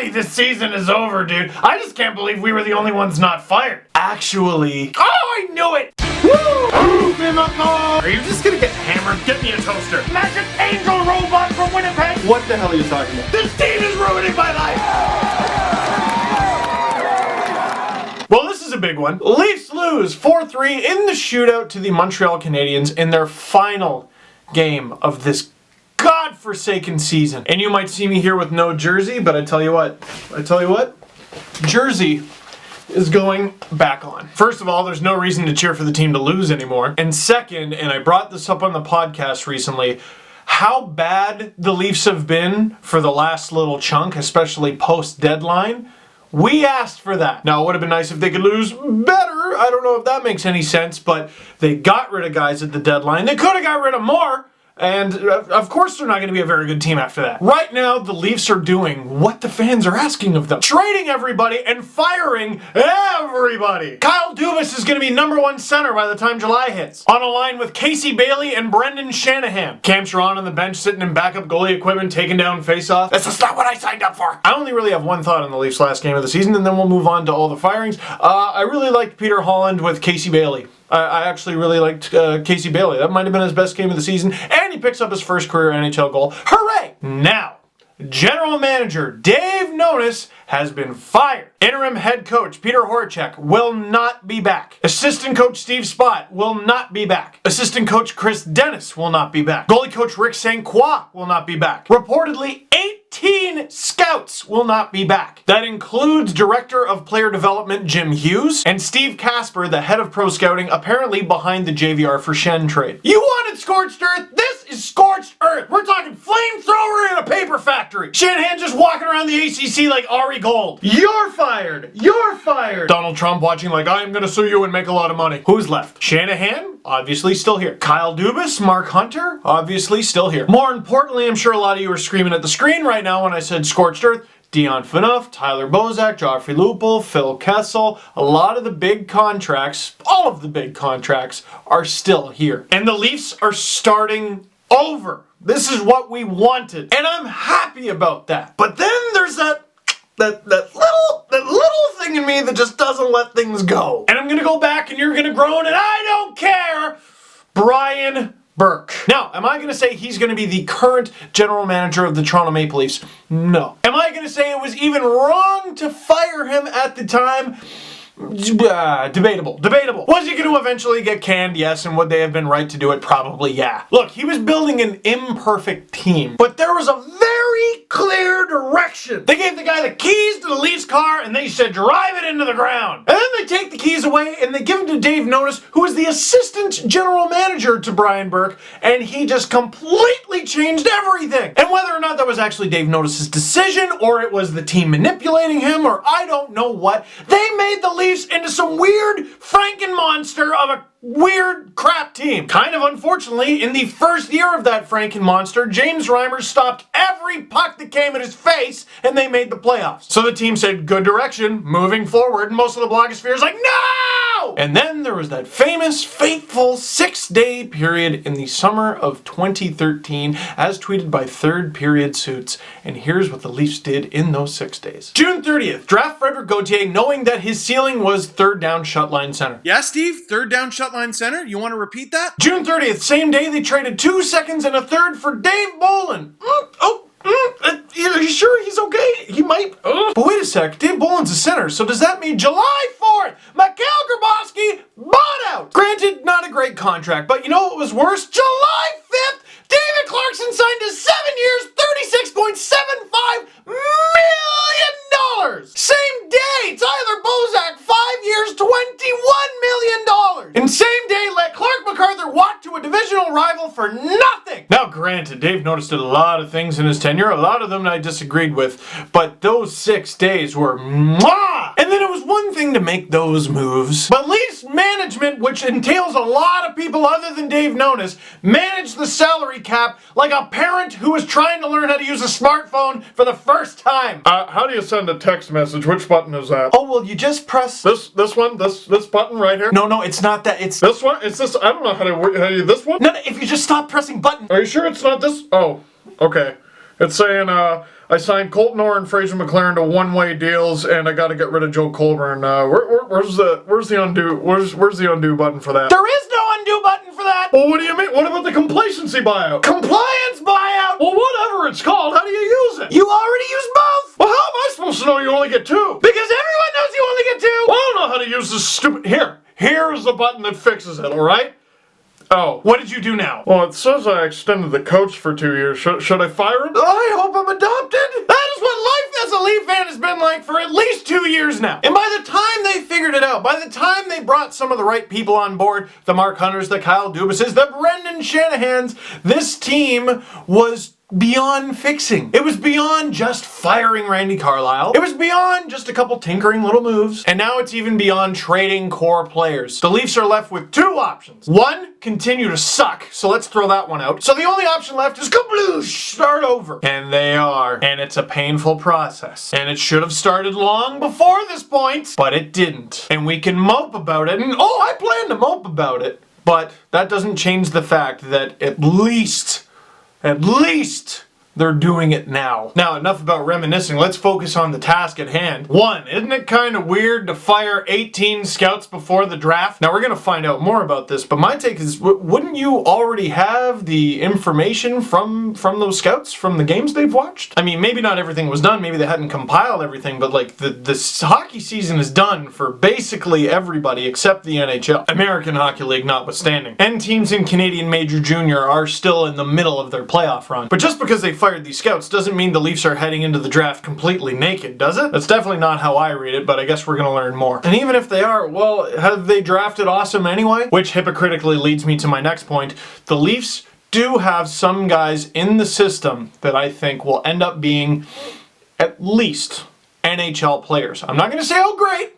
Finally, this season is over, dude. I just can't believe we were the only ones not fired. Actually... Oh, I knew it! Woo! Are you just gonna get hammered? Get me a toaster. Magic Angel Robot from Winnipeg! What the hell are you talking about? This team is ruining my life! Well, this is a big one. Leafs lose 4-3 in the shootout to the Montreal Canadiens in their final game of this godforsaken season. And you might see me here with no jersey, but I tell you what, jersey is going back on. First of all, there's no reason to cheer for the team to lose anymore. And second, and I brought this up on the podcast recently, how bad the Leafs have been for the last little chunk, especially post-deadline. We asked for that. Now, it would have been nice if they could lose better. I don't know if that makes any sense, but they got rid of guys at the deadline. They could have got rid of more. And, of course, they're not going to be a very good team after that. Right now, the Leafs are doing what the fans are asking of them. Trading everybody and firing everybody. Kyle Dubas is going to be #1 center by the time July hits. On a line with Casey Bailey and Brendan Shanahan. Cam Charron on the bench sitting in backup goalie equipment, taking down faceoff. This is not what I signed up for. I only really have one thought on the Leafs' last game of the season, and then we'll move on to all the firings. I really liked Peter Holland with Casey Bailey. I actually really liked Casey Bailey. That might have been his best game of the season. And he picks up his first career NHL goal. Hooray! Now, General Manager Dave Nonis has been fired. Interim head coach Peter Horacek will not be back. Assistant coach Steve Spott will not be back. Assistant coach Chris Dennis will not be back. Goalie coach Rick St. Croix will not be back. Reportedly, 18 scouts will not be back. That includes Director of Player Development Jim Hughes and Steve Casper, the head of pro scouting, apparently behind the JVR for Shen trade. You wanted Scorched Earth? This is Scorched Earth. We're talking flamethrower in a paper factory. Shanahan just walking around the ACC like Ari Gold. You're fired. You're fired. Donald Trump watching like, I am going to sue you and make a lot of money. Who's left? Shanahan? Obviously still here. Kyle Dubas? Mark Hunter? Obviously still here. More importantly, I'm sure a lot of you are screaming at the screen right now when I said Scorched Earth. Dion Phaneuf, Tyler Bozak, Joffrey Lupul, Phil Kessel, a lot of the big contracts, all of the big contracts are still here. And the Leafs are starting over. This is what we wanted. And I'm happy about that. But then there's that little thing in me that just doesn't let things go. And I'm gonna go back and you're gonna groan and I don't care. Brian Burke. Now, am I going to say he's going to be the current general manager of the Toronto Maple Leafs? No. Am I going to say it was even wrong to fire him at the time? Debatable. Was he going to eventually get canned? Yes. And would they have been right to do it? Probably, yeah. Look, he was building an imperfect team, but there was a very clear direction. They gave the guy the keys to the Leafs car and they said, drive it into the ground. And then they take the keys away and they give them to Dave Nonis, who is the assistant general manager to Brian Burke, and he just completely changed everything. And whether or not that was actually Dave Nonis' decision or it was the team manipulating him or I don't know what, they made the Leafs into some weird Franken-monster of a weird crap team. Kind of unfortunately, in the first year of that Franken-monster, James Reimer stopped every puck that came at his face and they made the playoffs. So the team said, good direction, moving forward, and most of the blogosphere is like, no! And then there was that famous, fateful 6-day period in the summer of 2013, as tweeted by Third Period Suits. And here's what the Leafs did in those 6 days. June 30th, draft Frederic Gauthier, knowing that his ceiling was third down shutline center. Yeah, Steve? Third down shutline center? You want to repeat that? June 30th, same day they traded 2 seconds and a third for Dave Bolin. Are you sure he's okay? He might. But wait a sec, Dave Bolin's a center, so does that mean July 4th, Mikhail Grabowski bought out? Granted, not a great contract, but you know what was worse? July 5th, David Clarkson signed a 7 years, $36.75 million. Same day, Tyler Bozak, 5 years, $21 million. And same day, let Clark MacArthur walk to a divisional rival for nothing. Now, granted, Dave Nonis did a lot of things in his tenure, a lot of them I disagreed with, but those 6 days were mwah! And then it was one thing to make those moves, but Leafs management, which entails a lot of people other than Dave Nonis, managed the salary cap like a parent who was trying to learn how to use a smartphone for the first time. How do you send a text message? Which button is that? Oh, well, you just press... This one? This button right here? No, it's not that. It's... This one? It's this... I don't know how to... This one? No, if you just stop pressing button. Are you sure it's not this? Oh, okay. It's saying, I signed Colton Orr and Fraser McLaren to one-way deals, and I got to get rid of Joe Colburn. Where's the undo button for that? There is no undo button for that. Well, what do you mean? What about the complacency buyout? Compliance buyout. Well, whatever it's called, how do you use it? You already used both. Well, how am I supposed to know you only get two? Because everyone knows you only get two. Well, I don't know how to use this stupid... Here's the button that fixes it, alright? Oh. What did you do now? Well, it says I extended the coach for 2 years. Should I fire him? I hope I'm adopted. That is what life as a Leaf fan has been like for at least 2 years now. And by the time they figured it out, by the time they brought some of the right people on board, the Mark Hunters, the Kyle Dubises, the Brendan Shanahans, this team was beyond fixing. It was beyond just firing Randy Carlyle. It was beyond just a couple tinkering little moves. And now it's even beyond trading core players. The Leafs are left with two options. One, continue to suck. So let's throw that one out. So the only option left is kabloosh, start over. And they are. And it's a painful process. And it should have started long before this point, but it didn't. And we can mope about it. And I plan to mope about it. But that doesn't change the fact that at least they're doing it now. Now, enough about reminiscing. Let's focus on the task at hand. One, isn't it kind of weird to fire 18 scouts before the draft? Now, we're going to find out more about this, but my take is, wouldn't you already have the information from those scouts, from the games they've watched? I mean, maybe not everything was done. Maybe they hadn't compiled everything, but like the hockey season is done for basically everybody except the NHL. American Hockey League notwithstanding. And teams in Canadian Major Junior are still in the middle of their playoff run. But just because they fired these scouts doesn't mean the Leafs are heading into the draft completely naked, does it? That's definitely not how I read it, but I guess we're gonna learn more. And even if they are, well, have they drafted awesome anyway? Which hypocritically leads me to my next point. The Leafs do have some guys in the system that I think will end up being at least NHL players. I'm not gonna say how great,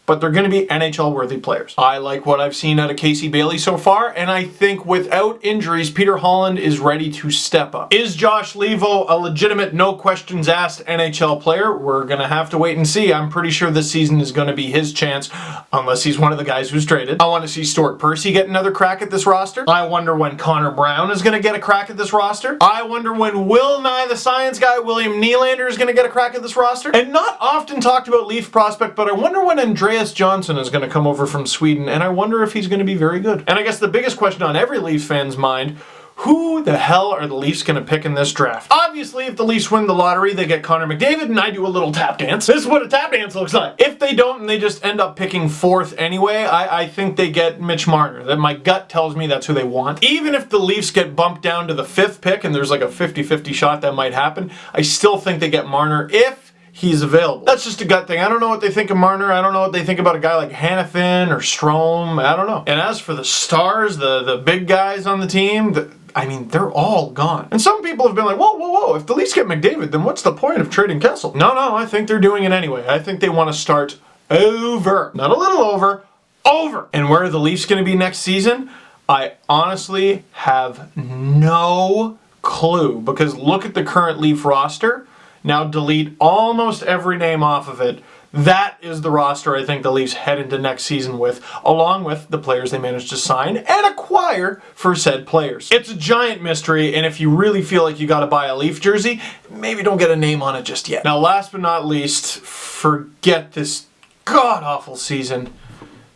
but they're going to be NHL-worthy players. I like what I've seen out of Casey Bailey so far, and I think without injuries, Peter Holland is ready to step up. Is Josh Levo a legitimate, no-questions-asked NHL player? We're going to have to wait and see. I'm pretty sure this season is going to be his chance, unless he's one of the guys who's traded. I want to see Stuart Percy get another crack at this roster. I wonder when Connor Brown is going to get a crack at this roster. I wonder when Will Nye, the science guy, William Nylander, is going to get a crack at this roster. And not often talked about Leaf prospect, but I wonder when Andreas Johnson is going to come over from Sweden, and I wonder if he's going to be very good. And I guess the biggest question on every Leafs fan's mind, who the hell are the Leafs going to pick in this draft? Obviously, if the Leafs win the lottery, they get Connor McDavid, and I do a little tap dance. This is what a tap dance looks like. If they don't, and they just end up picking fourth anyway, I think they get Mitch Marner. That my gut tells me that's who they want. Even if the Leafs get bumped down to the fifth pick, and there's like a 50-50 shot that might happen, I still think they get Marner if he's available. That's just a gut thing. I don't know what they think of Marner. I don't know what they think about a guy like Hanifin or Strome. I don't know. And as for the stars, the big guys on the team, they're all gone. And some people have been like, whoa, if the Leafs get McDavid, then what's the point of trading Kessel? No, I think they're doing it anyway. I think they want to start over. Not a little over. And where are the Leafs going to be next season? I honestly have no clue, because look at the current Leaf roster. Now delete almost every name off of it. That is the roster I think the Leafs head into next season with, along with the players they managed to sign and acquire for said players. It's a giant mystery, and if you really feel like you gotta buy a Leaf jersey, maybe don't get a name on it just yet. Now, last but not least, forget this god-awful season.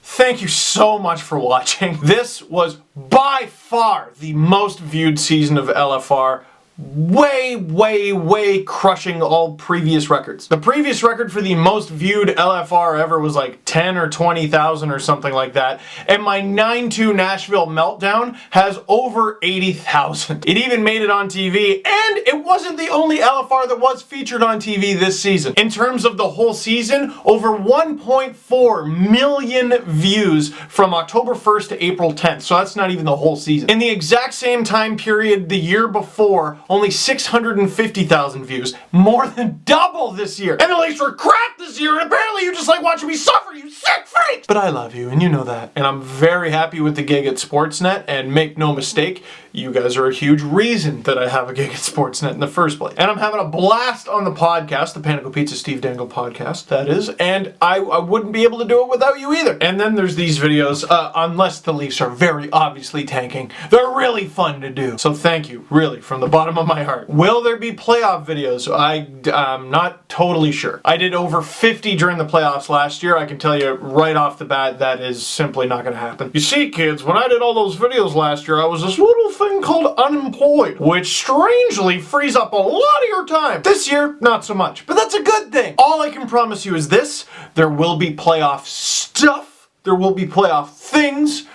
Thank you so much for watching. This was by far the most viewed season of LFR. Way crushing all previous records. The previous record for the most viewed LFR ever was like 10 or 20,000 or something like that. And my 9-2 Nashville meltdown has over 80,000. It even made it on TV, and it wasn't the only LFR that was featured on TV this season. In terms of the whole season, over 1.4 million views from October 1st to April 10th. So that's not even the whole season. In the exact same time period the year before, only 650,000 views. More than double this year. And the Leafs were crap this year, and apparently you just like watching me suffer, you sick freaks! But I love you, and you know that. And I'm very happy with the gig at Sportsnet, and make no mistake, you guys are a huge reason that I have a gig at Sportsnet in the first place. And I'm having a blast on the podcast, the Panico Pizza Steve Dangle podcast, that is, and I wouldn't be able to do it without you either. And then there's these videos, unless the Leafs are very obviously tanking. They're really fun to do. So thank you, really, from the bottom of of my heart. Will there be playoff videos? I'm not totally sure. I did over 50 during the playoffs last year. I can tell you right off the bat that is simply not going to happen. You see, kids, when I did all those videos last year, I was this little thing called unemployed, which strangely frees up a lot of your time. This year, not so much, but that's a good thing. All I can promise you is this: there will be playoff stuff. There will be playoff things.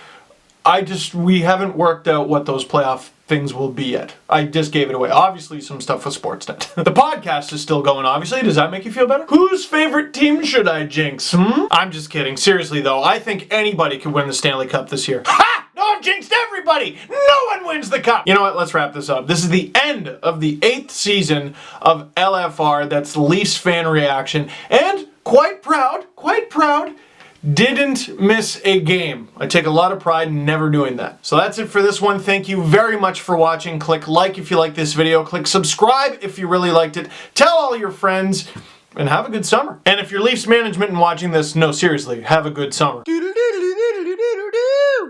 We haven't worked out what those playoff things will be yet. I just gave it away. Obviously, some stuff with Sportsnet. The podcast is still going, obviously. Does that make you feel better? Whose favorite team should I jinx? I'm just kidding. Seriously, though, I think anybody could win the Stanley Cup this year. Ha! No, I've jinxed everybody! No one wins the cup! You know what? Let's wrap this up. This is the end of the 8th season of LFR. That's Leafs fan reaction. And quite proud, didn't miss a game. I take a lot of pride in never doing that. So that's it for this one. Thank you very much for watching. Click like if you like this video. Click subscribe if you really liked it. Tell all your friends, and have a good summer. And if you're Leafs management and watching this, no, seriously, have a good summer.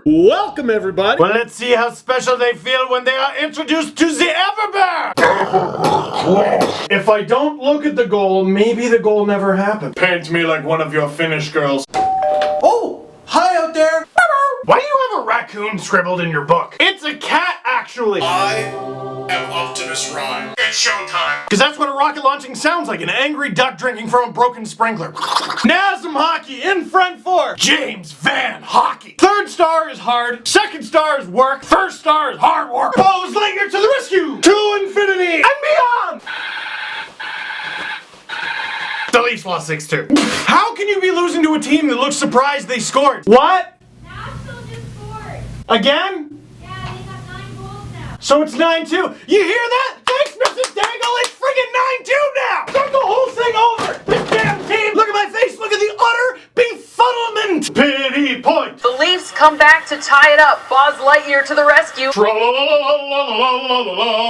Welcome, everybody. Well, let's see how special they feel when they are introduced to the Everbear. If I don't look at the goal, maybe the goal never happened. Paint me like one of your Finnish girls. Oh, hi out there. Why do you have a raccoon scribbled in your book? It's a cat, actually. I am Optimus Prime. It's showtime. Because that's what a rocket launching sounds like, an angry duck drinking from a broken sprinkler. Now some hockey in front four. James Van Hockey. Third star is hard. Second star is work. First star is hard work. Bose Linger to the rescue. To infinity and beyond. The Leafs lost 6-2. How can you be losing to a team that looks surprised they scored? What? Nashville just scored. Again? Yeah, they got 9 goals now. So it's 9-2. You hear that? Thanks, Mrs. Dangle. It's friggin' 9-2 now. Start the whole thing over. This damn team. Look at my face. Look at the utter befuddlement. Pity point. The Leafs come back to tie it up. Buzz Lightyear to the rescue.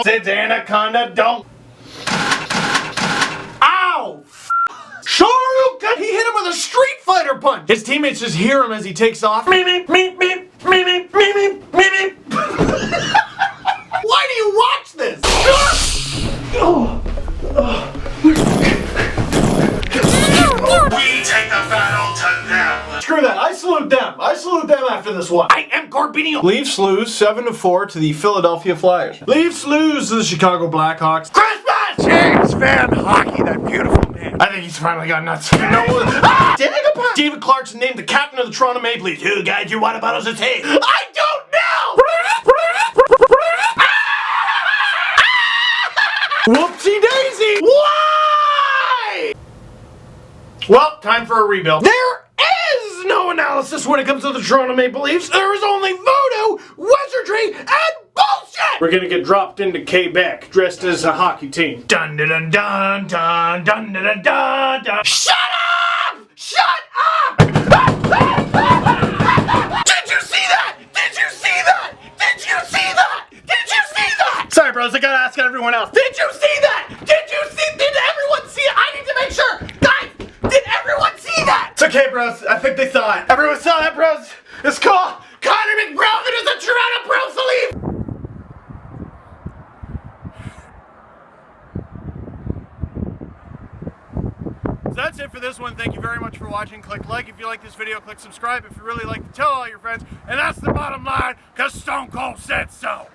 Sit Anaconda, don't. Ow! Shoryuken! He hit him with a Street Fighter punch! His teammates just hear him as he takes off. Meep, meep, meep, meep, meep, meep, meep, meep, meep. Why do you watch this? We take the battle to them. Screw that. I salute them. I salute them after this one. I am Corbinio. Leafs lose 7-4 to the Philadelphia Flyers. Leafs lose to the Chicago Blackhawks. Christmas! James Van Hockey, that beautiful man. I think he's finally got nuts. David Clarkson named the captain of the Toronto Maple Leafs. Who guys you water bottles of tea? I don't know! Whoopsie daisy! Why? Well, time for a rebuild. There is no analysis when it comes to the Toronto Maple Leafs. There is only voodoo, wizardry, and bullshit! We're gonna get dropped into Quebec, dressed as a hockey team. Dun dun dun dun dun dun dun dun dun. Shut up! Shut up! Did you see that? Did you see that? Did you see that? Did you see that? Sorry, bros, I gotta ask everyone else. Did you see that? Did you see? Did everyone see it? I need to make sure. Guys, did everyone see that? It's okay, bros. I think they saw it. Everyone saw that, bros. It's cool. Connor McBroven is a Toronto Pro Leaf. So that's it for this one. Thank you very much for watching. Click like if you like this video. Click subscribe if you really like to. Tell all your friends. And that's the bottom line, because Stone Cold said so.